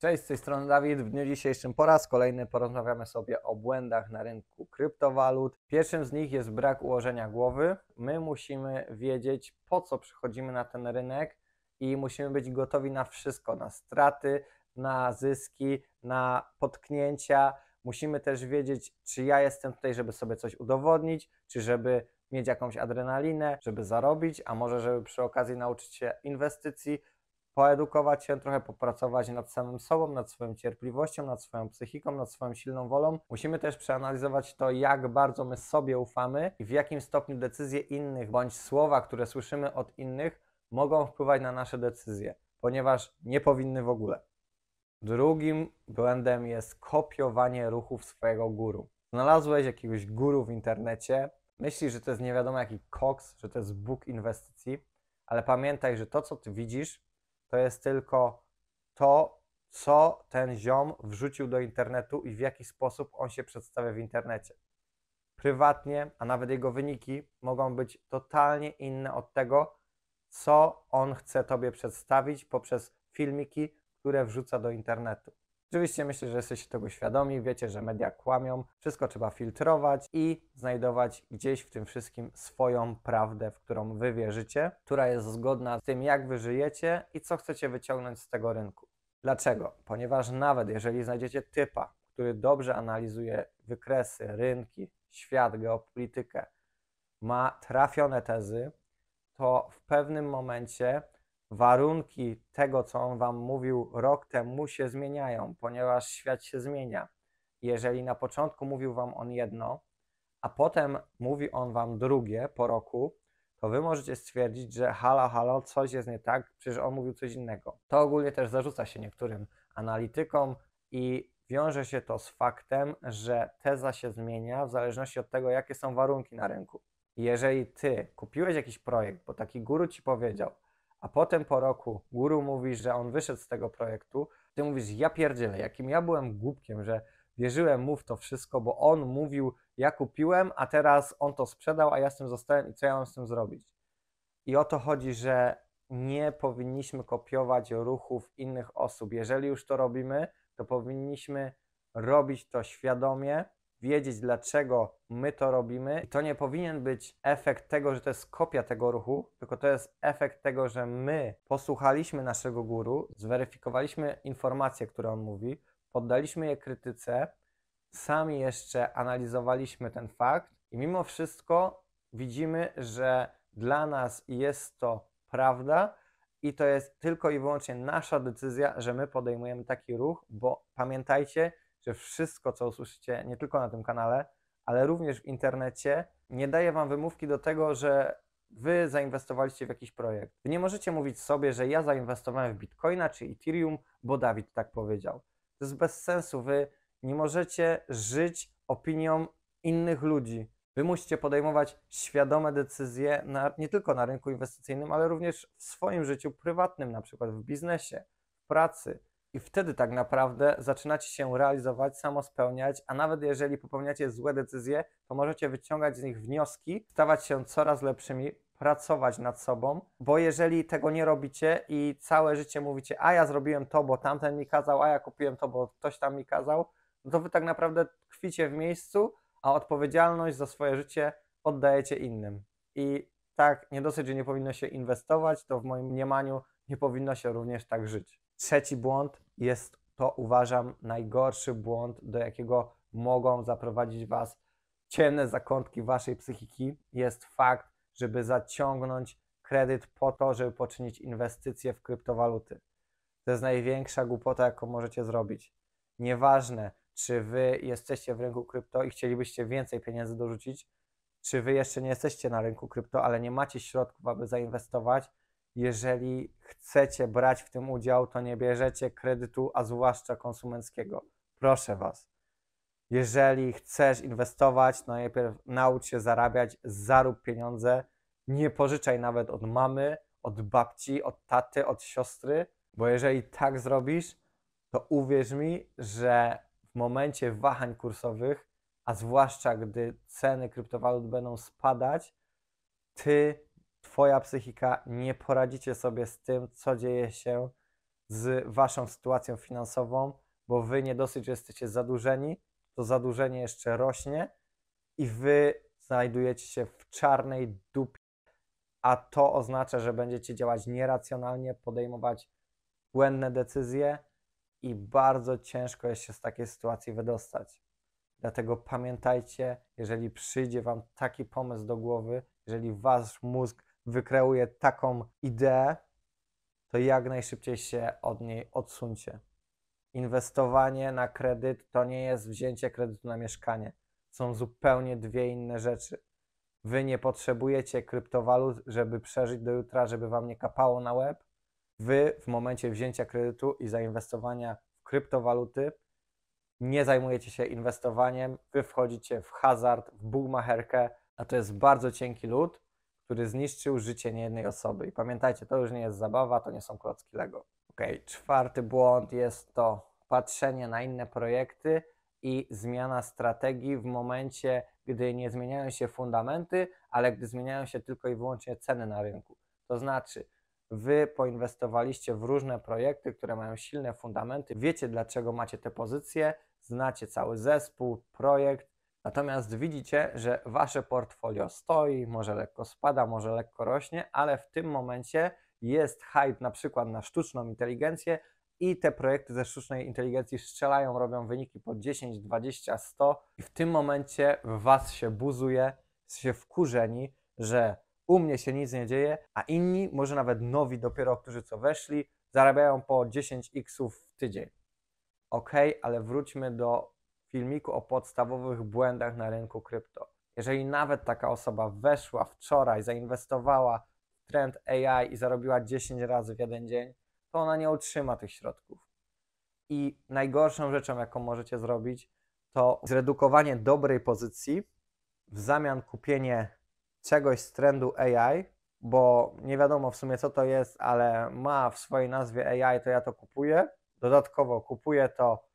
Cześć, z tej strony Dawid. W dniu dzisiejszym po raz kolejny porozmawiamy sobie o błędach na rynku kryptowalut. Pierwszym z nich jest brak ułożenia głowy. My musimy wiedzieć, po co przychodzimy na ten rynek i musimy być gotowi na wszystko, na straty, na zyski, na potknięcia. Musimy też wiedzieć, czy ja jestem tutaj, żeby sobie coś udowodnić, czy żeby mieć jakąś adrenalinę, żeby zarobić, a może żeby przy okazji nauczyć się inwestycji, poedukować się, trochę popracować nad samym sobą, nad swoją cierpliwością, nad swoją psychiką, nad swoją silną wolą. Musimy też przeanalizować to, jak bardzo my sobie ufamy i w jakim stopniu decyzje innych bądź słowa, które słyszymy od innych, mogą wpływać na nasze decyzje, ponieważ nie powinny w ogóle. Drugim błędem jest kopiowanie ruchów swojego guru. Znalazłeś jakiegoś guru w internecie, myślisz, że to jest nie wiadomo jaki koks, że to jest Bóg inwestycji, ale pamiętaj, że to, co ty widzisz, to jest tylko to, co ten ziom wrzucił do internetu i w jaki sposób on się przedstawia w internecie. Prywatnie, a nawet jego wyniki mogą być totalnie inne od tego, co on chce tobie przedstawić poprzez filmiki, które wrzuca do internetu. Oczywiście myślę, że jesteście tego świadomi, wiecie, że media kłamią, wszystko trzeba filtrować i znajdować gdzieś w tym wszystkim swoją prawdę, w którą wy wierzycie, która jest zgodna z tym, jak wy żyjecie i co chcecie wyciągnąć z tego rynku. Dlaczego? Ponieważ nawet jeżeli znajdziecie typa, który dobrze analizuje wykresy, rynki, świat, geopolitykę, ma trafione tezy, to w pewnym momencie warunki tego, co on wam mówił rok temu, się zmieniają, ponieważ świat się zmienia. Jeżeli na początku mówił wam on jedno, a potem mówi on wam drugie po roku, to wy możecie stwierdzić, że halo, coś jest nie tak, przecież on mówił coś innego. To ogólnie też zarzuca się niektórym analitykom i wiąże się to z faktem, że teza się zmienia w zależności od tego, jakie są warunki na rynku. Jeżeli ty kupiłeś jakiś projekt, bo taki guru ci powiedział, a potem po roku guru mówi, że on wyszedł z tego projektu, ty mówisz, ja pierdzielę, jakim ja byłem głupkiem, że wierzyłem mu w to wszystko, bo on mówił, ja kupiłem, a teraz on to sprzedał, a ja z tym zostałem i co ja mam z tym zrobić? I o to chodzi, że nie powinniśmy kopiować ruchów innych osób. Jeżeli już to robimy, to powinniśmy robić to świadomie, wiedzieć, dlaczego my to robimy. I to nie powinien być efekt tego, że to jest kopia tego ruchu, tylko to jest efekt tego, że my posłuchaliśmy naszego guru, zweryfikowaliśmy informacje, które on mówi, poddaliśmy je krytyce, sami jeszcze analizowaliśmy ten fakt i mimo wszystko widzimy, że dla nas jest to prawda i to jest tylko i wyłącznie nasza decyzja, że my podejmujemy taki ruch, bo pamiętajcie, że wszystko, co usłyszycie nie tylko na tym kanale, ale również w internecie, nie daje wam wymówki do tego, że wy zainwestowaliście w jakiś projekt. Wy nie możecie mówić sobie, że ja zainwestowałem w Bitcoina czy Ethereum, bo Dawid tak powiedział. To jest bez sensu. Wy nie możecie żyć opinią innych ludzi. Wy musicie podejmować świadome decyzje nie tylko na rynku inwestycyjnym, ale również w swoim życiu prywatnym, na przykład w biznesie, w pracy. I wtedy tak naprawdę zaczynacie się realizować, samospełniać, a nawet jeżeli popełniacie złe decyzje, to możecie wyciągać z nich wnioski, stawać się coraz lepszymi, pracować nad sobą, bo jeżeli tego nie robicie i całe życie mówicie, a ja zrobiłem to, bo tamten mi kazał, a ja kupiłem to, bo ktoś tam mi kazał, no to wy tak naprawdę tkwicie w miejscu, a odpowiedzialność za swoje życie oddajecie innym. I tak, nie dosyć, że nie powinno się inwestować, to w moim mniemaniu nie powinno się również tak żyć. Trzeci błąd jest to, uważam, najgorszy błąd, do jakiego mogą zaprowadzić was ciemne zakątki waszej psychiki, jest fakt, żeby zaciągnąć kredyt po to, żeby poczynić inwestycje w kryptowaluty. To jest największa głupota, jaką możecie zrobić. Nieważne, czy wy jesteście w rynku krypto i chcielibyście więcej pieniędzy dorzucić, czy wy jeszcze nie jesteście na rynku krypto, ale nie macie środków, aby zainwestować. Jeżeli chcecie brać w tym udział, to nie bierzecie kredytu, a zwłaszcza konsumenckiego. Proszę was. Jeżeli chcesz inwestować, to najpierw naucz się zarabiać, zarób pieniądze, nie pożyczaj nawet od mamy, od babci, od taty, od siostry, bo jeżeli tak zrobisz, to uwierz mi, że w momencie wahań kursowych, a zwłaszcza gdy ceny kryptowalut będą spadać, twoja psychika nie poradzicie sobie z tym, co dzieje się z waszą sytuacją finansową, bo wy nie dosyć, że jesteście zadłużeni, to zadłużenie jeszcze rośnie i wy znajdujecie się w czarnej dupie, a to oznacza, że będziecie działać nieracjonalnie, podejmować błędne decyzje i bardzo ciężko jest się z takiej sytuacji wydostać. Dlatego pamiętajcie, jeżeli przyjdzie wam taki pomysł do głowy, jeżeli wasz mózg wykreuje taką ideę, to jak najszybciej się od niej odsuńcie. Inwestowanie na kredyt to nie jest wzięcie kredytu na mieszkanie. Są zupełnie dwie inne rzeczy. Wy nie potrzebujecie kryptowalut, żeby przeżyć do jutra, żeby wam nie kapało na łeb. Wy w momencie wzięcia kredytu i zainwestowania w kryptowaluty nie zajmujecie się inwestowaniem, wy wchodzicie w hazard, w bugmacherkę, a to jest bardzo cienki lód, który zniszczył życie niejednej osoby. I pamiętajcie, to już nie jest zabawa, to nie są klocki Lego. Czwarty błąd jest to patrzenie na inne projekty i zmiana strategii w momencie, gdy nie zmieniają się fundamenty, ale gdy zmieniają się tylko i wyłącznie ceny na rynku. To znaczy, wy poinwestowaliście w różne projekty, które mają silne fundamenty, wiecie dlaczego macie te pozycje, znacie cały zespół, projekt, natomiast widzicie, że wasze portfolio stoi, może lekko spada, może lekko rośnie, ale w tym momencie jest hype na przykład na sztuczną inteligencję i te projekty ze sztucznej inteligencji strzelają, robią wyniki po 10, 20, 100 i w tym momencie was się buzuje, się wkurzeni, że u mnie się nic nie dzieje, a inni, może nawet nowi dopiero, którzy co weszli, zarabiają po 10x w tydzień. Ale wróćmy do filmiku o podstawowych błędach na rynku krypto. Jeżeli nawet taka osoba weszła wczoraj, zainwestowała w trend AI i zarobiła 10 razy w jeden dzień, to ona nie utrzyma tych środków. I najgorszą rzeczą, jaką możecie zrobić, to zredukowanie dobrej pozycji w zamian kupienie czegoś z trendu AI, bo nie wiadomo w sumie co to jest, ale ma w swojej nazwie AI, to ja to kupuję. Dodatkowo kupuję to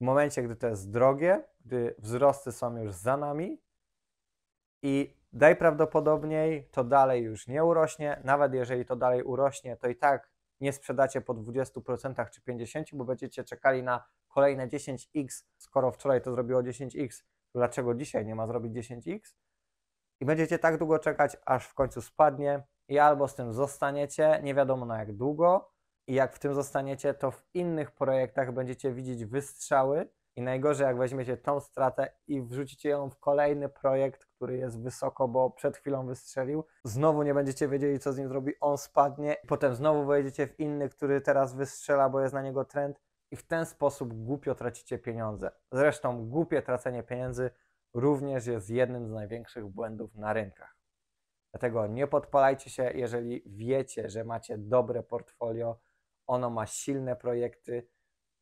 w momencie, gdy to jest drogie, gdy wzrosty są już za nami i najprawdopodobniej to dalej już nie urośnie. Nawet jeżeli to dalej urośnie, to i tak nie sprzedacie po 20% czy 50%, bo będziecie czekali na kolejne 10x. Skoro wczoraj to zrobiło 10x, to dlaczego dzisiaj nie ma zrobić 10x? I będziecie tak długo czekać, aż w końcu spadnie i albo z tym zostaniecie, nie wiadomo na jak długo, i jak w tym zostaniecie, to w innych projektach będziecie widzieć wystrzały i najgorzej jak weźmiecie tą stratę i wrzucicie ją w kolejny projekt, który jest wysoko, bo przed chwilą wystrzelił, znowu nie będziecie wiedzieli co z nim zrobi, on spadnie, potem znowu wejdziecie w inny, który teraz wystrzela, bo jest na niego trend i w ten sposób głupio tracicie pieniądze. Zresztą głupie tracenie pieniędzy również jest jednym z największych błędów na rynkach. Dlatego nie podpalajcie się, jeżeli wiecie, że macie dobre portfolio, ono ma silne projekty,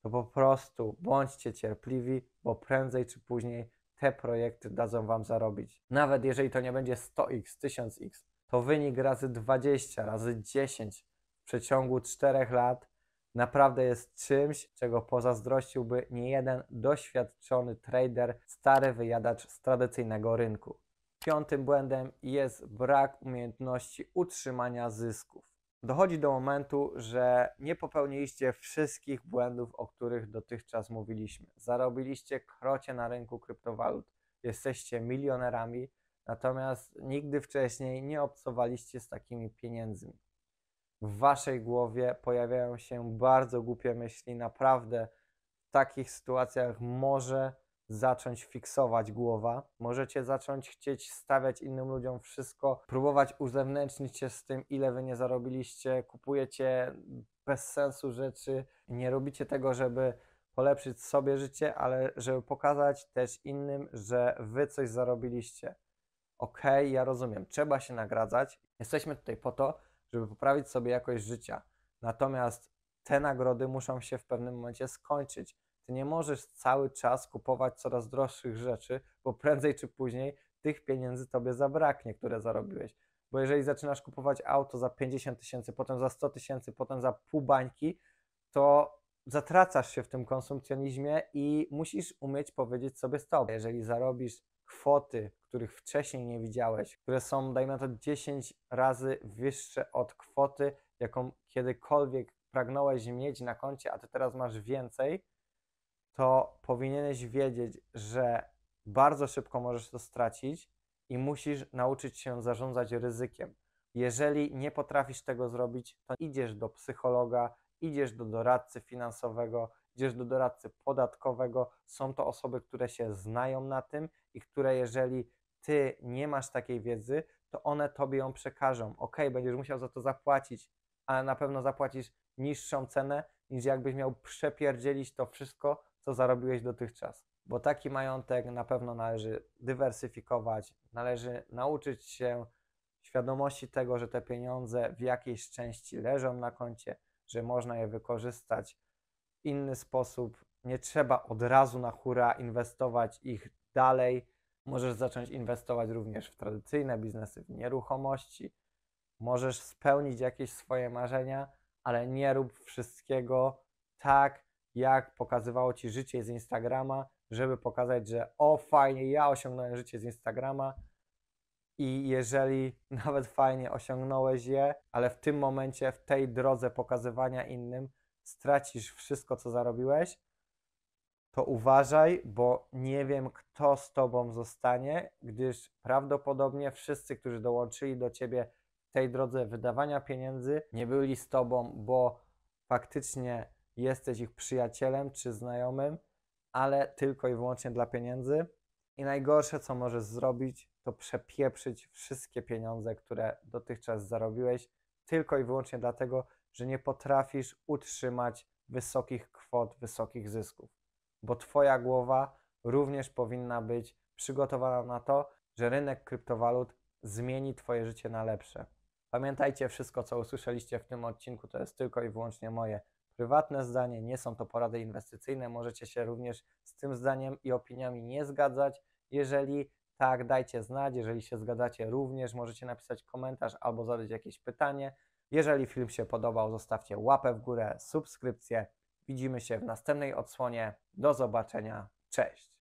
to po prostu bądźcie cierpliwi, bo prędzej czy później te projekty dadzą wam zarobić. Nawet jeżeli to nie będzie 100x, 1000x, to wynik razy 20, razy 10 w przeciągu 4 lat naprawdę jest czymś, czego pozazdrościłby niejeden doświadczony trader, stary wyjadacz z tradycyjnego rynku. Piątym błędem jest brak umiejętności utrzymania zysków. Dochodzi do momentu, że nie popełniliście wszystkich błędów, o których dotychczas mówiliśmy. Zarobiliście krocie na rynku kryptowalut, jesteście milionerami, natomiast nigdy wcześniej nie obcowaliście z takimi pieniędzmi. W waszej głowie pojawiają się bardzo głupie myśli, naprawdę w takich sytuacjach może zacząć fiksować głowa, możecie zacząć chcieć stawiać innym ludziom wszystko, próbować uzewnętrznić się z tym, ile wy nie zarobiliście, kupujecie bez sensu rzeczy, nie robicie tego, żeby polepszyć sobie życie, ale żeby pokazać też innym, że wy coś zarobiliście. Ja rozumiem, trzeba się nagradzać, jesteśmy tutaj po to, żeby poprawić sobie jakość życia, natomiast te nagrody muszą się w pewnym momencie skończyć. Ty nie możesz cały czas kupować coraz droższych rzeczy, bo prędzej czy później tych pieniędzy tobie zabraknie, które zarobiłeś. Bo jeżeli zaczynasz kupować auto za 50 000, potem za 100 000, potem za pół bańki, to zatracasz się w tym konsumpcjonizmie i musisz umieć powiedzieć sobie stop. Jeżeli zarobisz kwoty, których wcześniej nie widziałeś, które są, dajmy na to, 10 razy wyższe od kwoty, jaką kiedykolwiek pragnąłeś mieć na koncie, a ty teraz masz więcej, to powinieneś wiedzieć, że bardzo szybko możesz to stracić i musisz nauczyć się zarządzać ryzykiem. Jeżeli nie potrafisz tego zrobić, to idziesz do psychologa, idziesz do doradcy finansowego, idziesz do doradcy podatkowego. Są to osoby, które się znają na tym i które, jeżeli ty nie masz takiej wiedzy, to one tobie ją przekażą. Ok, będziesz musiał za to zapłacić, ale na pewno zapłacisz niższą cenę, niż jakbyś miał przepierdzielić to wszystko, co zarobiłeś dotychczas. Bo taki majątek na pewno należy dywersyfikować, należy nauczyć się świadomości tego, że te pieniądze w jakiejś części leżą na koncie, że można je wykorzystać w inny sposób. Nie trzeba od razu na hura inwestować ich dalej. Możesz zacząć inwestować również w tradycyjne biznesy, w nieruchomości. Możesz spełnić jakieś swoje marzenia, ale nie rób wszystkiego tak, jak pokazywało Ci życie z Instagrama, żeby pokazać, że o fajnie, ja osiągnąłem życie z Instagrama i jeżeli nawet fajnie osiągnąłeś je, ale w tym momencie, w tej drodze pokazywania innym stracisz wszystko, co zarobiłeś, to uważaj, bo nie wiem, kto z Tobą zostanie, gdyż prawdopodobnie wszyscy, którzy dołączyli do Ciebie w tej drodze wydawania pieniędzy, nie byli z Tobą, bo faktycznie jesteś ich przyjacielem czy znajomym, ale tylko i wyłącznie dla pieniędzy. I najgorsze, co możesz zrobić, to przepieprzyć wszystkie pieniądze, które dotychczas zarobiłeś, tylko i wyłącznie dlatego, że nie potrafisz utrzymać wysokich kwot, wysokich zysków. Bo Twoja głowa również powinna być przygotowana na to, że rynek kryptowalut zmieni Twoje życie na lepsze. Pamiętajcie, wszystko, co usłyszeliście w tym odcinku, to jest tylko i wyłącznie moje prywatne zdanie, nie są to porady inwestycyjne. Możecie się również z tym zdaniem i opiniami nie zgadzać. Jeżeli tak, dajcie znać. Jeżeli się zgadzacie, również możecie napisać komentarz albo zadać jakieś pytanie. Jeżeli film się podobał, zostawcie łapę w górę, subskrypcję. Widzimy się w następnej odsłonie. Do zobaczenia. Cześć!